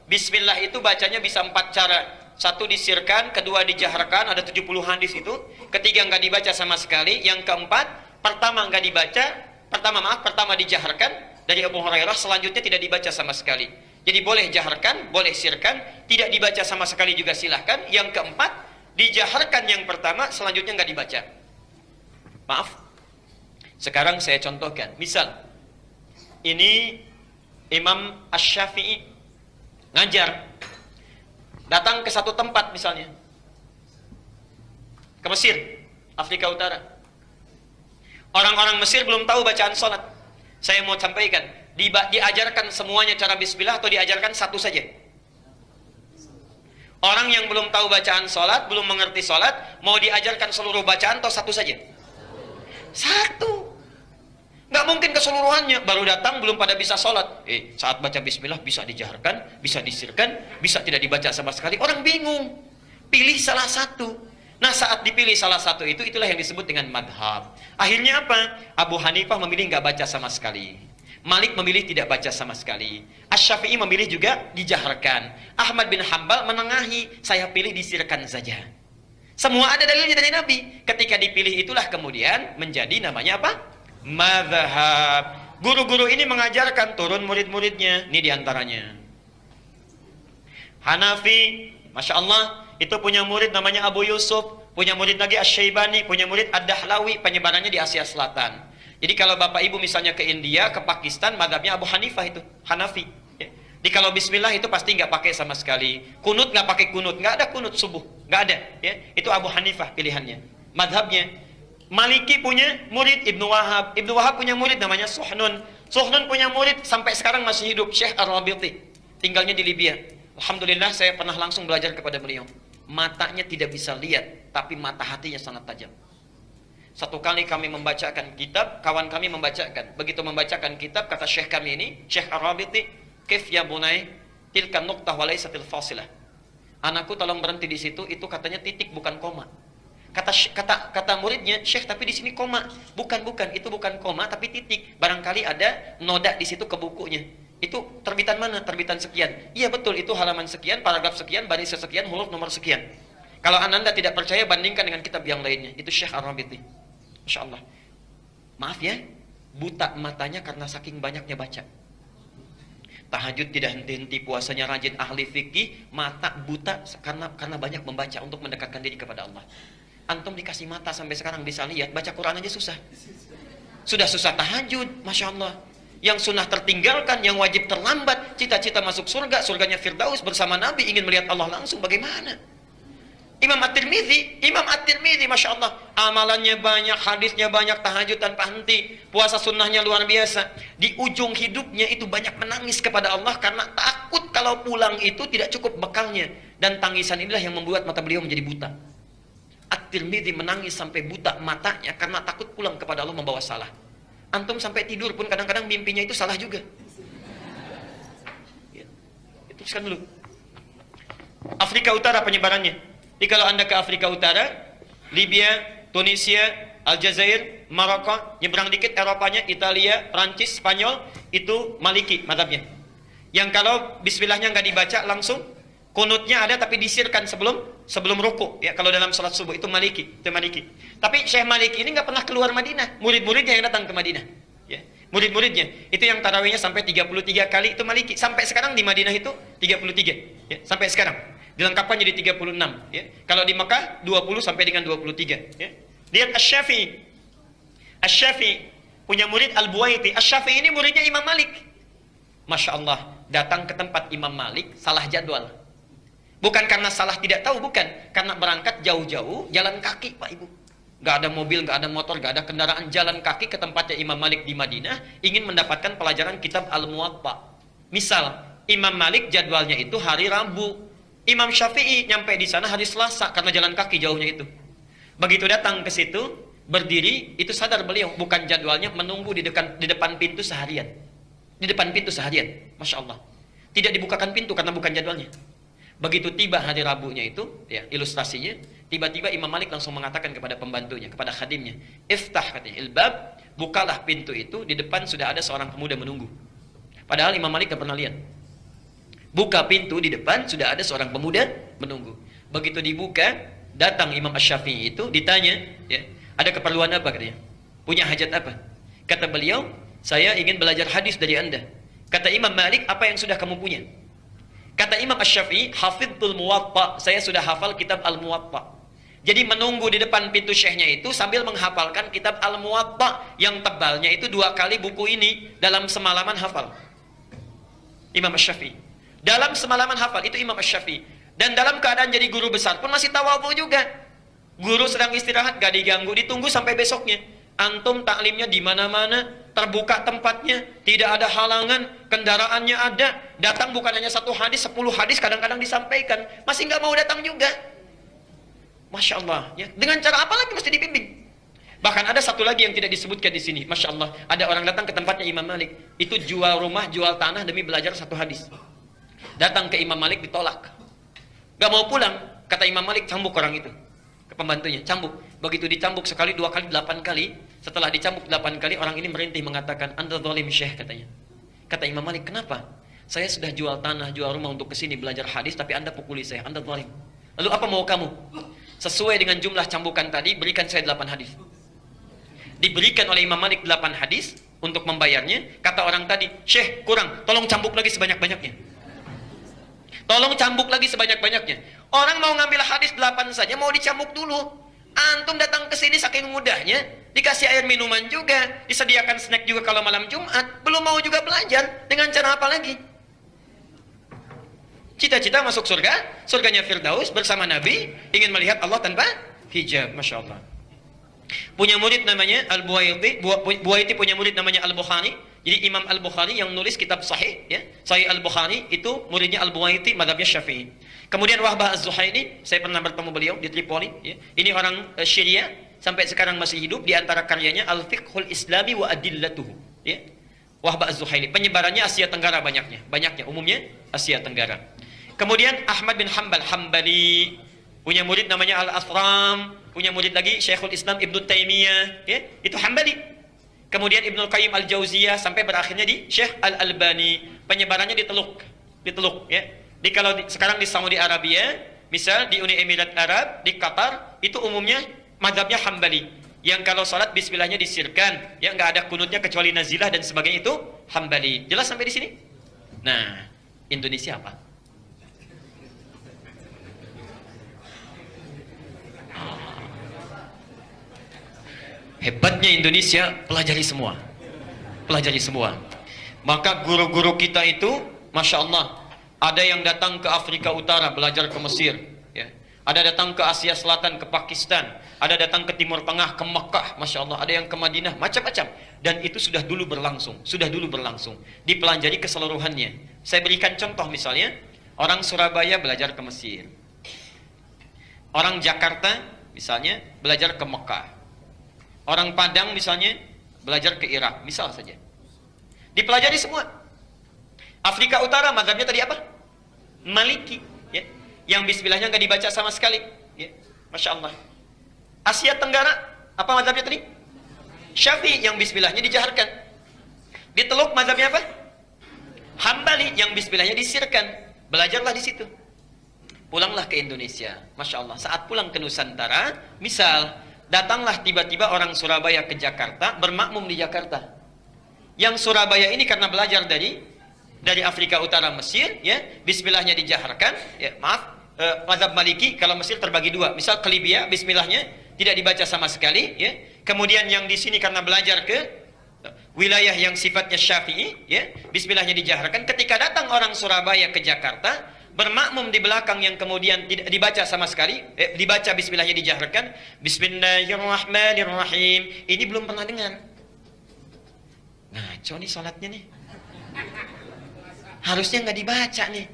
Bismillah itu bacanya bisa 4 cara. Satu disirkan, kedua dijaharkan, ada 70 hadis itu. Ketiga nggak dibaca sama sekali. Yang keempat, pertama nggak dibaca, pertama dijaharkan dari Abu Hurairah, selanjutnya tidak dibaca sama sekali. Jadi boleh jaharkan, boleh sirkan, tidak dibaca sama sekali juga silahkan. Yang keempat, dijaharkan yang pertama, selanjutnya nggak dibaca. Maaf. Sekarang saya contohkan. Misal, ini Imam Asy-Syafi'i ngajar, datang ke satu tempat misalnya, ke Mesir, Afrika Utara. Orang-orang Mesir belum tahu bacaan sholat. Saya mau sampaikan, diajarkan semuanya cara bismillah atau diajarkan satu saja? Orang yang belum tahu bacaan sholat, belum mengerti sholat, mau diajarkan seluruh bacaan atau satu saja? Satu. Nggak mungkin keseluruhannya. Baru datang belum pada bisa sholat. Saat baca bismillah bisa dijaharkan, bisa disirkan, bisa tidak dibaca sama sekali. Orang bingung. Pilih salah satu. Nah, saat dipilih salah satu itu, itulah yang disebut dengan madhab. Akhirnya apa? Abu Hanifah memilih nggak baca sama sekali. Malik memilih tidak baca sama sekali. Asy-Syafi'i memilih juga dijaharkan. Ahmad bin Hambal menengahi, saya pilih disirkan saja. Semua ada dalilnya dari Nabi. Ketika dipilih itulah kemudian menjadi namanya apa? Madhab. Guru-guru ini mengajarkan turun murid-muridnya. Ini diantaranya Hanafi, Masya Allah, itu punya murid namanya Abu Yusuf, punya murid lagi Asy-Syaibani, punya murid Ad-Dahlawi, penyebarannya di Asia Selatan. Jadi kalau bapak ibu misalnya ke India, ke Pakistan, madhabnya Abu Hanifah itu, Hanafi. Jadi kalau bismillah itu pasti nggak pakai sama sekali. Kunut nggak pakai kunut, nggak ada kunut subuh, nggak ada. Itu Abu Hanifah pilihannya, madhabnya. Maliki punya murid Ibnu Wahab. Ibnu Wahab punya murid namanya Suhnun. Suhnun punya murid sampai sekarang masih hidup, Syekh Ar-Rabiti. Tinggalnya di Libya. Alhamdulillah saya pernah langsung belajar kepada beliau. Matanya tidak bisa lihat, tapi mata hatinya sangat tajam. Satu kali kami membacakan kitab, kawan kami membacakan. Begitu membacakan kitab, kata Syekh kami ini, Syekh Ar-Rabiti, "Kif ya bunai, tilka nuqtah wa laysatil fasilah." Anakku tolong berhenti di situ, itu katanya titik bukan koma. Kata muridnya, Syekh tapi di sini koma. Bukan, itu bukan koma tapi titik. Barangkali ada noda di situ ke bukunya. Itu terbitan mana? Terbitan sekian. Iya betul, itu halaman sekian, paragraf sekian, baris sekian, huruf nomor sekian. Kalau Anda tidak percaya, bandingkan dengan kitab yang lainnya. Itu Syekh Ar-Rabiti. Masya Allah. Maaf ya, buta matanya karena saking banyaknya baca. Tahajud tidak henti-henti, puasanya rajin, ahli fikih, mata buta karena banyak membaca untuk mendekatkan diri kepada Allah. Antum dikasih mata sampai sekarang bisa lihat, baca Quran aja susah. Sudah susah tahajud, Masya Allah. Yang sunnah tertinggalkan, yang wajib terlambat, cita-cita masuk surga, surganya Firdaus bersama Nabi, ingin melihat Allah langsung, bagaimana? Imam At-Tirmidzi, Masya Allah, amalannya banyak, hadisnya banyak, tahajud tanpa henti, puasa sunnahnya luar biasa. Di ujung hidupnya itu banyak menangis kepada Allah karena takut kalau pulang itu tidak cukup bekalnya. Dan tangisan inilah yang membuat mata beliau menjadi buta. At-Tirmidzi menangis sampai buta matanya karena takut pulang kepada Allah membawa salah. Antum sampai tidur pun kadang-kadang mimpinya itu salah juga. Itu sekarang dulu. Afrika Utara penyebarannya. Jadi kalau Anda ke Afrika Utara, Libya, Tunisia, Aljazair, Maroko, nyebrang dikit Eropanya, Italia, Prancis, Spanyol, itu Maliki madhabnya. Yang kalau bismillahnya nggak dibaca langsung, kunutnya ada tapi disirkan sebelum ruku. Ya, kalau dalam salat subuh itu Maliki, Tapi Syekh Maliki ini nggak pernah keluar Madinah. Murid-muridnya yang datang ke Madinah. Ya, murid-muridnya itu yang tarawihnya sampai 33 kali itu Maliki. Sampai sekarang di Madinah itu 33. Ya, sampai sekarang. Dilengkapkan jadi 36. Ya. Kalau di Mekah 20 sampai dengan 23. Ya. Lihat Asy-Syafi'i. Asy-Syafi'i punya murid Al-Buwaiti. Asy-Syafi'i ini muridnya Imam Malik. Masya Allah, datang ke tempat Imam Malik salah jadwal. Bukan karena salah tidak tahu, bukan. Karena berangkat jauh-jauh, jalan kaki Pak Ibu. Gak ada mobil, gak ada motor, gak ada kendaraan, jalan kaki ke tempatnya Imam Malik di Madinah, ingin mendapatkan pelajaran kitab Al-Muwatta. Misal, Imam Malik jadwalnya itu hari Rabu. Imam Syafi'i nyampe di sana hari Selasa karena jalan kaki jauhnya itu. Begitu datang ke situ, berdiri, itu sadar beliau, bukan jadwalnya menunggu di depan pintu seharian. Di depan pintu seharian, Masya Allah. Tidak dibukakan pintu karena bukan jadwalnya. Begitu tiba hari Rabunya itu, ya ilustrasinya, tiba-tiba Imam Malik langsung mengatakan kepada pembantunya, kepada khadimnya, "Iftah," katanya, "ilbab, bukalah pintu itu, di depan sudah ada seorang pemuda menunggu." Padahal Imam Malik gak pernah lihat. Buka pintu di depan, sudah ada seorang pemuda menunggu. Begitu dibuka, datang Imam Asy-Syafi'i itu, ditanya, ya, ada keperluan apa katanya? Punya hajat apa? Kata beliau, saya ingin belajar hadis dari Anda. Kata Imam Malik, apa yang sudah kamu punya? Kata Imam Asy-Syafi'i, hafidhul muwatta, saya sudah hafal kitab Al-Muwatta. Jadi menunggu di depan pintu syekhnya itu sambil menghafalkan kitab Al-Muwatta yang tebalnya itu 2 kali buku ini dalam semalaman hafal. Imam Asy-Syafi'i. Dalam semalaman hafal itu Imam Asy-Syafi'i. Dan dalam keadaan jadi guru besar pun masih tawadhu juga. Guru sedang istirahat, gak diganggu, ditunggu sampai besoknya. Antum taklimnya di mana-mana, terbuka tempatnya, tidak ada halangan, kendaraannya ada. Datang bukan hanya 1 hadis, 10 hadis kadang-kadang disampaikan. Masih nggak mau datang juga. Masya Allah, ya. Dengan cara apa lagi mesti dibimbing? Bahkan ada satu lagi yang tidak disebutkan di sini. Masya Allah, ada orang datang ke tempatnya Imam Malik. Itu jual rumah, jual tanah demi belajar 1 hadis. Datang ke Imam Malik ditolak. Gak mau pulang, kata Imam Malik, cambuk orang itu. Ke pembantunya, cambuk. Begitu dicambuk sekali, 2 kali, 8 kali. Setelah dicambuk 8 kali, orang ini merintih mengatakan, Anda zalim syekh, katanya. Kata Imam Malik, kenapa? Saya sudah jual tanah, jual rumah untuk kesini belajar hadis, tapi Anda pukuli saya, Anda zalim. Lalu apa mau kamu? Sesuai dengan jumlah cambukan tadi, berikan saya 8 hadis. Diberikan oleh Imam Malik 8 hadis untuk membayarnya. Kata orang tadi, Syekh kurang, tolong cambuk lagi sebanyak-banyaknya. Tolong cambuk lagi sebanyak-banyaknya. Orang mau ngambil hadis 8 saja, mau dicambuk dulu. Antum datang ke sini saking mudahnya, dikasih air minuman juga, disediakan snack juga kalau malam Jumat, belum mau juga belajar, dengan cara apa lagi? Cita-cita masuk surga, surganya Firdaus bersama Nabi, ingin melihat Allah tanpa hijab, Masya Allah. Punya murid namanya Al-Buwaiti, Buwaiti punya murid namanya Al-Bukhari. Jadi Imam Al-Bukhari yang nulis kitab Sahih, ya, Sahih Al-Bukhari itu muridnya Al-Buwaiti, madhabnya Syafi'i. Kemudian Wahbah Az-Zuhaili, saya pernah bertemu beliau di Tripoli, ya. Ini orang Syria, sampai sekarang masih hidup. Di antara karyanya Al-Fiqhul Islami wa Adillatuhu, ya. Wahbah Az-Zuhaili, penyebarannya Asia Tenggara banyaknya, umumnya Asia Tenggara. Kemudian Ahmad bin Hanbal Hambali, punya murid namanya Al-Asram, punya murid lagi Syekhul Islam Ibnu Taimiyah, ya, itu Hambali. Kemudian Ibnu Qayyim Al-Jauziyah sampai berakhirnya di Syekh Al-Albani. Penyebarannya di Teluk, ya. Sekarang di Saudi Arabia, misal di Uni Emirat Arab, di Qatar, itu umumnya mazhabnya Hambali. Yang kalau salat bismillahnya disirkan, ya, nggak ada kunutnya kecuali nazilah dan sebagainya, itu Hambali. Jelas sampai di sini? Nah, Indonesia apa? Hebatnya Indonesia, pelajari semua. Maka guru-guru kita itu, Masya Allah, ada yang datang ke Afrika Utara belajar ke Mesir, ya. Ada datang ke Asia Selatan, ke Pakistan. Ada datang ke Timur Tengah, ke Mekah, Masya Allah. Ada yang ke Madinah, macam-macam. Dan itu sudah dulu berlangsung. Dipelajari keseluruhannya. Saya berikan contoh misalnya, orang Surabaya belajar ke Mesir. Orang Jakarta misalnya belajar ke Mekah. Orang Padang misalnya belajar ke Irak, misal saja. Dipelajari semua. Afrika Utara mazhabnya tadi apa? Maliki, ya. Yang bismillahnya nggak dibaca sama sekali, ya. Masya Allah. Asia Tenggara apa mazhabnya tadi? Syafi'i, yang bismillahnya dijaharkan. Di Teluk mazhabnya apa? Hambali, yang bismillahnya disirkan. Belajarlah di situ. Pulanglah ke Indonesia, Masya Allah. Saat pulang ke Nusantara, misal datanglah tiba-tiba orang Surabaya ke Jakarta, bermakmum di Jakarta. Yang Surabaya ini karena belajar dari Afrika Utara Mesir, ya, bismillahnya dijaharkan, ya, mazhab Maliki kalau Mesir terbagi 2. Misal ke Libya, bismillahnya tidak dibaca sama sekali, ya. Kemudian yang di sini karena belajar ke wilayah yang sifatnya Syafi'i, ya, bismillahnya dijaharkan. Ketika datang orang Surabaya ke Jakarta, bermakmum di belakang yang kemudian tidak dibaca sama sekali, dibaca bismillahnya dijaharkan, Bismillahirrahmanirrahim. Ini belum pernah dengar. Ngaco nih sholatnya nih. Harusnya nggak dibaca nih.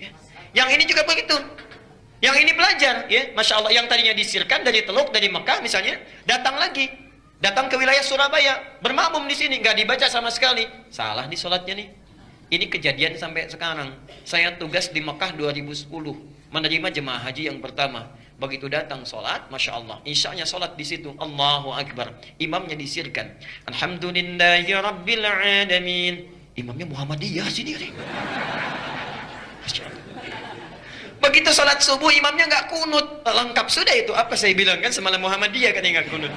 Ya. Yang ini juga begitu. Yang ini belajar, ya, Masya Allah. Yang tadinya disirkan dari Teluk, dari Mekah misalnya, datang lagi, datang ke wilayah Surabaya, bermakmum di sini, nggak dibaca sama sekali. Salah nih sholatnya nih. Ini kejadian sampai sekarang. Saya tugas di Mekah 2010, menerima jemaah haji yang pertama. Begitu datang sholat, Masya Allah, isya'nya sholat di situ, Allahu Akbar. Imamnya disirkan, Alhamdulillahi Rabbil Alamin. Imamnya Muhammadiyah sendiri. Begitu sholat subuh imamnya nggak kunut, lengkap sudah itu. Apa saya bilang kan semalam Muhammadiyah kan yang nggak kunut.